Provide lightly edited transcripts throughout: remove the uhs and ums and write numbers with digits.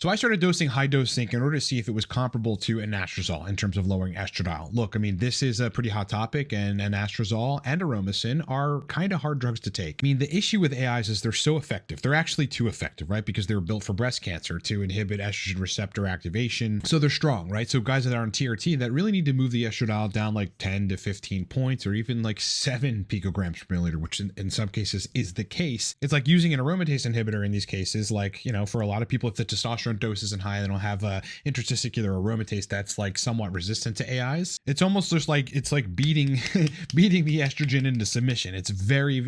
So I started dosing high dose zinc in order to see if it was comparable to anastrozole in terms of lowering estradiol. Look, I mean, this is a pretty hot topic, and anastrozole and aromasin are kind of hard drugs to take. I mean, the issue with AIs is they're so effective. They're actually too effective, right? Because they were built for breast cancer to inhibit estrogen receptor activation. So they're strong, right? So guys that are on TRT that really need to move the estradiol down like 10 to 15 points or even like 7 picograms per milliliter, which in some cases is the case. It's like using an aromatase inhibitor in these cases. Like, you know, for a lot of people, if the testosterone dose isn't high, they don't have a interstiticular aromatase that's like somewhat resistant to AIs. It's almost just like it's like beating beating the estrogen into submission. It's a very,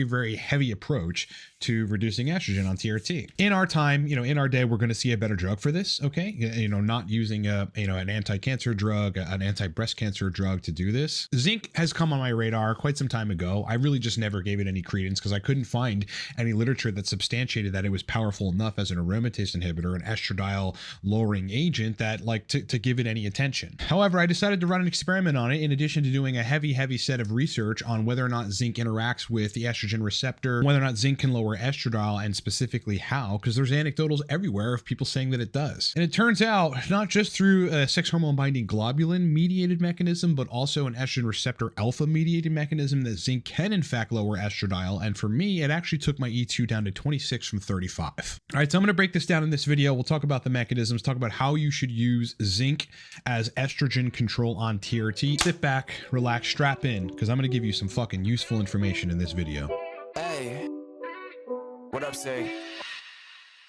very heavy approach to reducing estrogen on TRT. In our time, you know, in our day, we're going to see a better drug for this. Okay, you know, not using an anti-cancer drug, an anti-breast cancer drug to do this. Zinc has come on my radar quite some time ago. I really just never gave it any credence because I couldn't find any literature that substantiated that it was powerful enough as an aromatase inhibitor, an estradiol lowering agent, that like to give it any attention. However, I decided to run an experiment on it in addition to doing a heavy set of research on whether or not zinc interacts with the estrogen receptor, whether or not zinc can lower estradiol, and specifically how, because there's anecdotals everywhere of people saying that it does. And it turns out not just through a sex hormone binding globulin mediated mechanism, but also an estrogen receptor alpha mediated mechanism, that zinc can in fact lower estradiol. And for me, it actually took my E2 down to 26 from 35. All right, so I'm going to break this down in this video. We'll talk about the mechanisms, talk about how you should use zinc as estrogen control on TRT. Sit back, relax, strap in, because I'm going to give you some fucking useful information in this video. Hey, what up, say?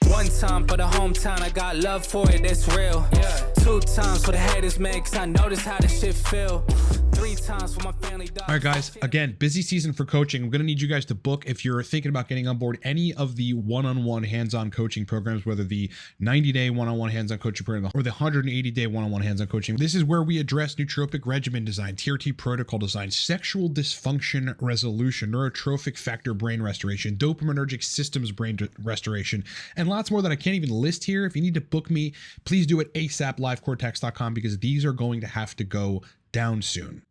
One time for the hometown, I got love for it, it's real. Yeah. 2 times for the haters, man, cause I notice how this shit feel. 3 times for my family. All right, guys, again, busy season for coaching. I'm going to need you guys to book if you're thinking about getting on board any of the one-on-one hands-on coaching programs, whether the 90-day one-on-one hands-on coaching program or the 180-day one-on-one hands-on coaching. This is where we address nootropic regimen design, TRT protocol design, sexual dysfunction resolution, neurotrophic factor brain restoration, dopaminergic systems brain restoration, and lots more that I can't even list here. If you need to book me, please do it ASAP, livecortex.com, because these are going to have to go down soon.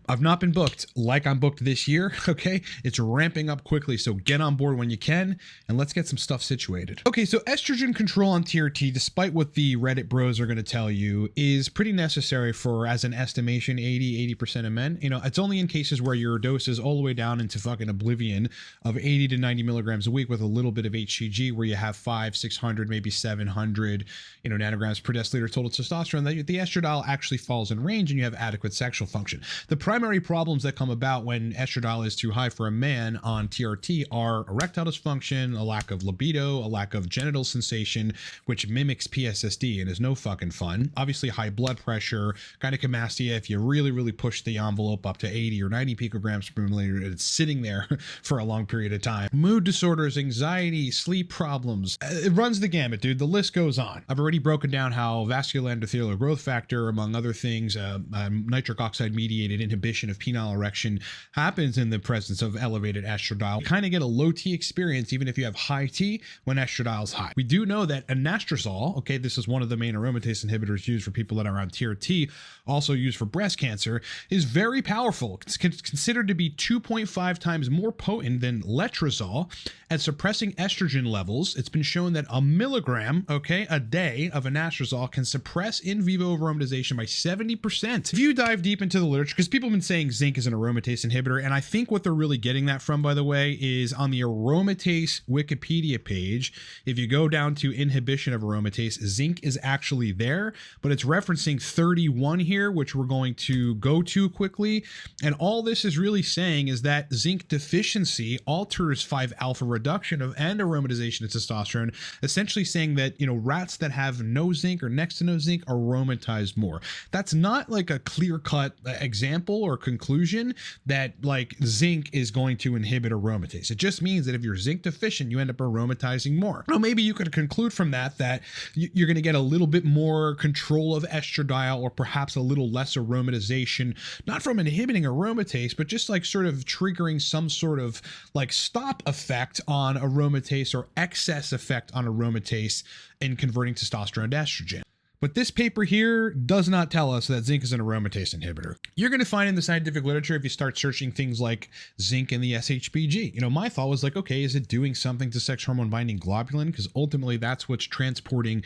I've not been booked like I'm booked this year. Okay, it's ramping up quickly, so get on board when you can, and let's get some stuff situated. Okay, so estrogen control on TRT, despite what the Reddit bros are going to tell you, is pretty necessary for, as an estimation, 80% of men. You know, it's only in cases where your dose is all the way down into fucking oblivion of 80 to 90 milligrams a week with a little bit of HCG, where you have 500, 600, maybe 700, nanograms per deciliter total testosterone, that the estradiol actually falls in range and you have adequate sexual function. The primary problems that come about when estradiol is too high for a man on TRT are erectile dysfunction, a lack of libido, a lack of genital sensation, which mimics PSSD and is no fucking fun. Obviously, high blood pressure, gynecomastia if you really push the envelope up to 80 or 90 picograms per milliliter, it's sitting there for a long period of time. Mood disorders, anxiety, sleep problems. It runs the gamut, dude. The list goes on. I've already broken down how vascular endothelial growth factor, among other things, nitric oxide mediated inhibition of penile erection happens in the presence of elevated estradiol. You kind of get a low T experience even if you have high T when estradiol is high. We do know that anastrozole, okay, this is one of the main aromatase inhibitors used for people that are on TRT, also used for breast cancer, is very powerful. It's considered to be 2.5 times more potent than letrozole at suppressing estrogen levels. It's been shown that a milligram, okay, a day of anastrozole can suppress in vivo aromatization by 70%. If you dive deep into the literature, because people have been saying zinc is an aromatase inhibitor, and I think what they're really getting that from, by the way, is on the aromatase Wikipedia page. If you go down to inhibition of aromatase, zinc is actually there, but it's referencing 31 here, which we're going to go to quickly. And all this is really saying is that zinc deficiency alters 5-alpha reduction of and aromatization of testosterone, essentially saying that, rats that have no zinc or next to no zinc aromatize more. That's not like a clear-cut example or conclusion that like zinc is going to inhibit aromatase. It just means that if you're zinc deficient, you end up aromatizing more. Now, maybe you could conclude from that you're going to get a little bit more control of estradiol, or perhaps a little less aromatization, not from inhibiting aromatase, but just like sort of triggering some sort of like stop effect on aromatase or excess effect on aromatase in converting testosterone to estrogen. But this paper here does not tell us that zinc is an aromatase inhibitor. You're going to find in the scientific literature, if you start searching things like zinc and the SHBG, my thought was like, okay, is it doing something to sex hormone binding globulin? Because ultimately that's what's transporting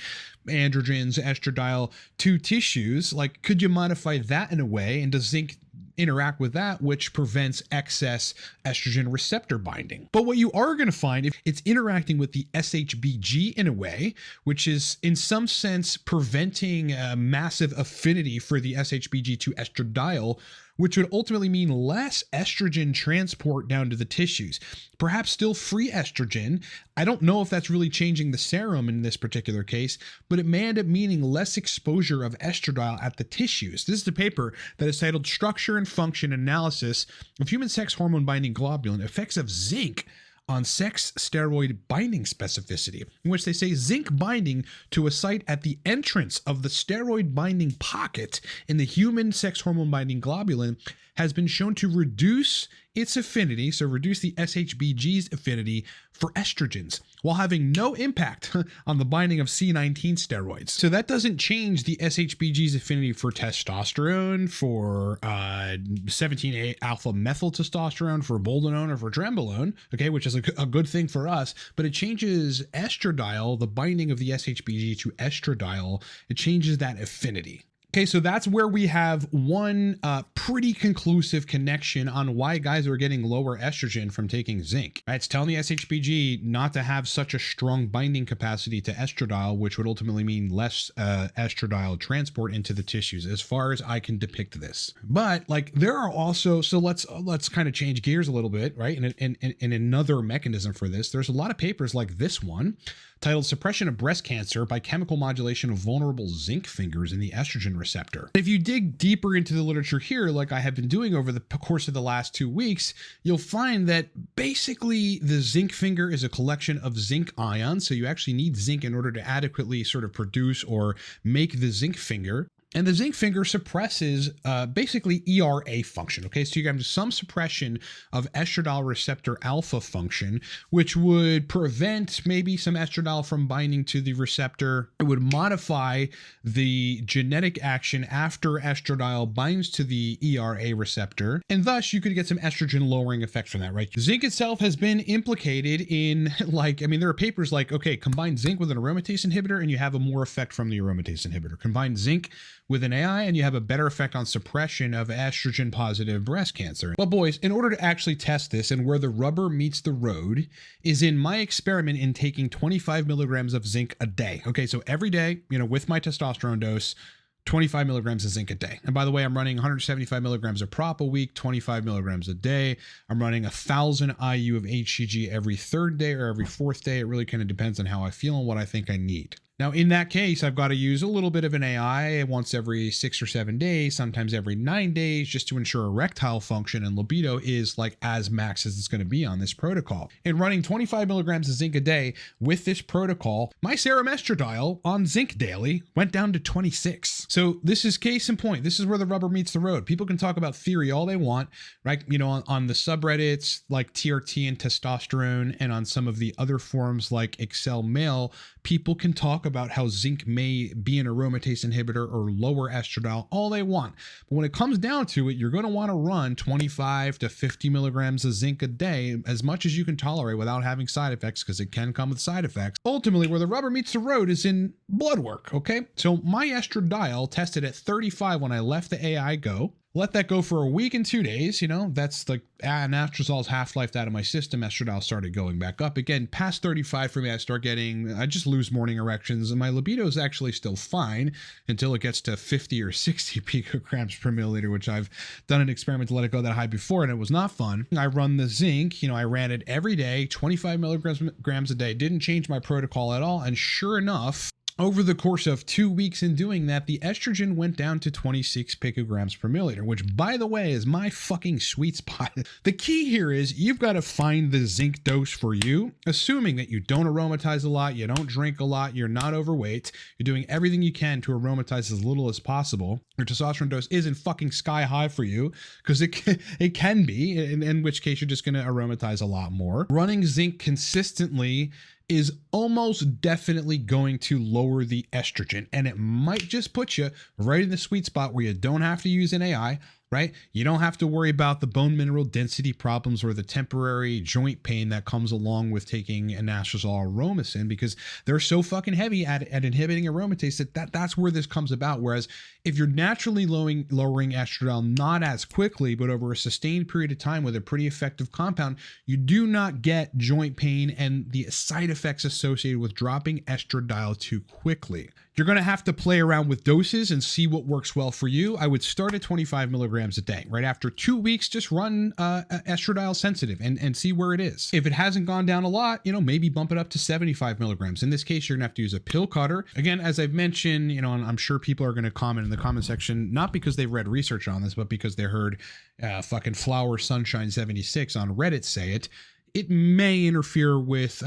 androgens, estradiol to tissues. Like, could you modify that in a way? And does zinc interact with that, which prevents excess estrogen receptor binding? But what you are going to find, if it's interacting with the SHBG in a way, which is in some sense preventing a massive affinity for the SHBG to estradiol, which would ultimately mean less estrogen transport down to the tissues, perhaps still free estrogen. I don't know if that's really changing the serum in this particular case, but it may end up meaning less exposure of estradiol at the tissues. This is the paper that is titled Structure and Function Analysis of Human Sex Hormone Binding Globulin, Effects of Zinc on Sex Steroid Binding Specificity, in which they say zinc binding to a site at the entrance of the steroid binding pocket in the human sex hormone binding globulin has been shown to reduce its affinity, so reduce the SHBG's affinity for estrogens, while having no impact on the binding of C19 steroids. So that doesn't change the SHBG's affinity for testosterone, for 17A alpha methyl testosterone, for boldenone, or for trenbolone, okay, which is a good thing for us, but it changes estradiol, the binding of the SHBG to estradiol, it changes that affinity. Okay, so that's where we have one pretty conclusive connection on why guys are getting lower estrogen from taking zinc. Right? It's telling the SHBG not to have such a strong binding capacity to estradiol, which would ultimately mean less estradiol transport into the tissues, as far as I can depict this. But like, there are also, so let's kind of change gears a little bit, right? And another mechanism for this, there's a lot of papers like this one, titled Suppression of Breast Cancer by Chemical Modulation of Vulnerable Zinc Fingers in the Estrogen Receptor. If you dig deeper into the literature here, like I have been doing over the course of the last 2 weeks, you'll find that basically the zinc finger is a collection of zinc ions. So you actually need zinc in order to adequately sort of produce or make the zinc finger. And the zinc finger suppresses basically ERA function. Okay, so you have some suppression of estradiol receptor alpha function, which would prevent maybe some estradiol from binding to the receptor. It would modify the genetic action after estradiol binds to the ERA receptor, and thus you could get some estrogen lowering effects from that, right? Zinc itself has been implicated in, like, I mean, there are papers like, okay, combine zinc with an aromatase inhibitor and you have a more effect from the aromatase inhibitor. Combine zinc with an AI and you have a better effect on suppression of estrogen positive breast cancer. But boys, in order to actually test this, and where the rubber meets the road is in my experiment in taking 25 milligrams of zinc a day. Okay, so every day, with my testosterone dose, 25 milligrams of zinc a day. And by the way, I'm running 175 milligrams of prop a week, 25 milligrams a day. I'm running 1,000 IU of HCG every third day or every fourth day. It really kind of depends on how I feel and what I think I need. Now, in that case, I've got to use a little bit of an AI once every 6 or 7 days, sometimes every 9 days, just to ensure erectile function and libido is like as max as it's going to be on this protocol. And running 25 milligrams of zinc a day with this protocol, my serum estradiol on zinc daily went down to 26. So this is case in point. This is where the rubber meets the road. People can talk about theory all they want, right? On the subreddits like TRT and testosterone, and on some of the other forums like Excel Mail, people can talk about how zinc may be an aromatase inhibitor or lower estradiol all they want. But when it comes down to it, you're going to want to run 25 to 50 milligrams of zinc a day, as much as you can tolerate without having side effects, because it can come with side effects. Ultimately, where the rubber meets the road is in blood work, okay? So my estradiol tested at 35 when I left the AI go. Let that go for a week and 2 days, that's like anastrozol's half-life out of my system. Estradiol started going back up again. Past 35 for me, I just lose morning erections, and my libido is actually still fine until it gets to 50 or 60 picograms per milliliter, which I've done an experiment to let it go that high before, and it was not fun. I run the zinc, I ran it every day, 25 milligrams a day, didn't change my protocol at all, and sure enough, over the course of 2 weeks in doing that, the estrogen went down to 26 picograms per milliliter, which, by the way, is my fucking sweet spot. The key here is you've got to find the zinc dose for you, assuming that you don't aromatize a lot, you don't drink a lot, you're not overweight, you're doing everything you can to aromatize as little as possible. Your testosterone dose isn't fucking sky high for you, because it can be, in which case you're just going to aromatize a lot more. Running zinc consistently is almost definitely going to lower the estrogen, and it might just put you right in the sweet spot where you don't have to use an AI, right? You don't have to worry about the bone mineral density problems or the temporary joint pain that comes along with taking anastrozole or aromasin, because they're so fucking heavy at inhibiting aromatase that's where this comes about. Whereas if you're naturally lowering estradiol, not as quickly, but over a sustained period of time with a pretty effective compound, you do not get joint pain and the side effects associated with dropping estradiol too quickly. You're going to have to play around with doses and see what works well for you. I would start at 25 milligrams a day. Right after 2 weeks, just run estradiol sensitive and see where it is. If it hasn't gone down a lot, maybe bump it up to 75 milligrams. In this case, you're going to have to use a pill cutter. Again, as I've mentioned, and I'm sure people are going to comment in the comment section, not because they've read research on this, but because they heard fucking Flower Sunshine 76 on Reddit say it. It may interfere with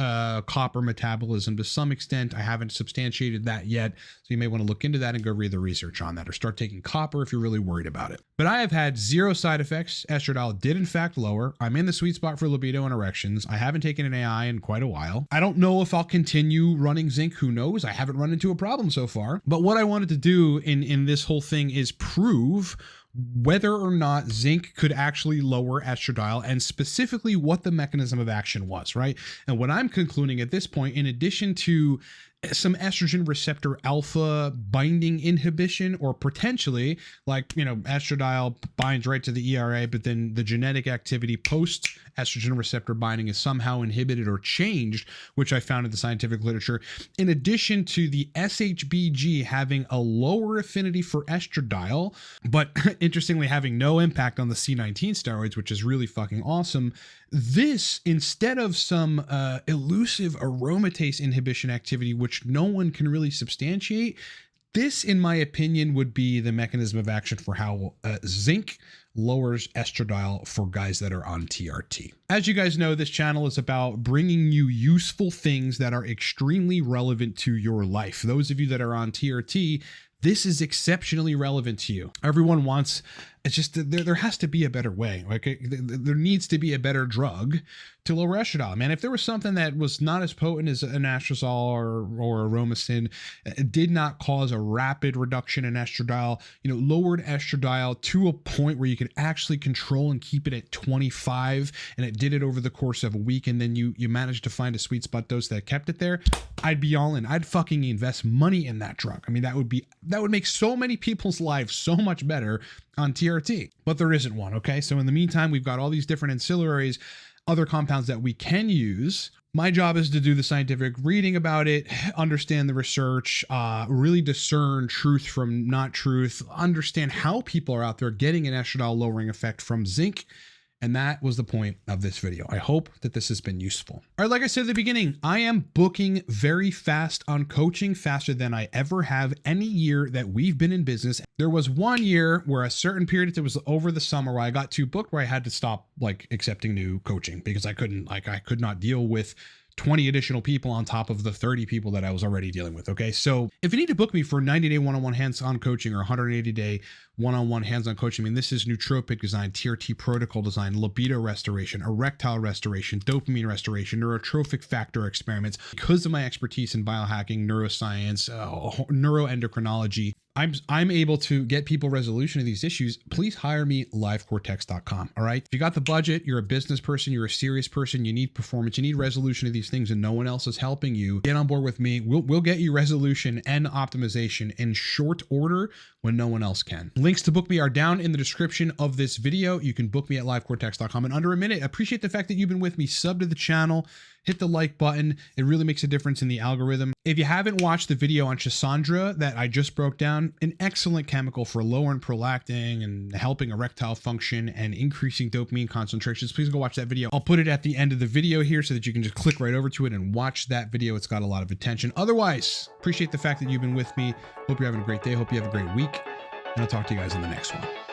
copper metabolism to some extent. I haven't substantiated that yet, so you may want to look into that and go read the research on that, or start taking copper if you're really worried about it. But I have had 0 side effects. Estradiol did in fact lower. I'm in the sweet spot for libido and erections. I haven't taken an AI in quite a while. I don't know if I'll continue running zinc. Who knows? I haven't run into a problem so far. But what I wanted to do in this whole thing is prove whether or not zinc could actually lower estradiol, and specifically what the mechanism of action was, right? And what I'm concluding at this point, in addition to some estrogen receptor alpha binding inhibition, or potentially estradiol binds right to the ERA, but then the genetic activity post estrogen receptor binding is somehow inhibited or changed, which I found in the scientific literature. In addition to the SHBG having a lower affinity for estradiol, but interestingly having no impact on the C19 steroids, which is really fucking awesome. This, instead of some elusive aromatase inhibition activity, which no one can really substantiate, this, in my opinion, would be the mechanism of action for how zinc lowers estradiol for guys that are on TRT. As you guys know, this channel is about bringing you useful things that are extremely relevant to your life. Those of you that are on TRT, this is exceptionally relevant to you. Everyone wants, it's just there has to be a better way. Like there needs to be a better drug to lower estradiol. Man, if there was something that was not as potent as anastrozole or aromasin, did not cause a rapid reduction in estradiol, lowered estradiol to a point where you could actually control and keep it at 25, and it did it over the course of a week, and then you managed to find a sweet spot dose that kept it there, I'd be all in. I'd fucking invest money in that drug. I mean, that would make so many people's lives so much better on TRT, but there isn't one. Okay. So in the meantime, we've got all these different ancillaries, other compounds that we can use. My job is to do the scientific reading about it, understand the research, really discern truth from not truth, understand how people are out there getting an estradiol lowering effect from zinc. And that was the point of this video. I hope that this has been useful. All right, like I said at the beginning, I am booking very fast on coaching, faster than I ever have any year that we've been in business. There was one year where a certain period, it was over the summer, where I got too booked, where I had to stop accepting new coaching because I could not deal with 20 additional people on top of the 30 people that I was already dealing with. Okay. So if you need to book me for 90-day one-on-one hands-on coaching or 180-day one-on-one hands-on coaching, I mean, this is nootropic design, TRT protocol design, libido restoration, erectile restoration, dopamine restoration, neurotrophic factor experiments. Because of my expertise in biohacking, neuroscience, neuroendocrinology, I'm able to get people resolution of these issues. Please hire me, livecortex.com. All right. If you got the budget, you're a business person, you're a serious person, you need performance, you need resolution of these things, and no one else is helping you, get on board with me. We'll get you resolution and optimization in short order when no one else can. Links to book me are down in the description of this video. You can book me at livecortex.com in under a minute. Appreciate the fact that you've been with me. Sub to the channel. Hit the like button. It really makes a difference in the algorithm. If you haven't watched the video on Chisandra that I just broke down, an excellent chemical for lowering prolactin and helping erectile function and increasing dopamine concentrations, please go watch that video. I'll put it at the end of the video here so that you can just click right over to it and watch that video. It's got a lot of attention. Otherwise, appreciate the fact that you've been with me. Hope you're having a great day. Hope you have a great week. And I'll talk to you guys in the next one.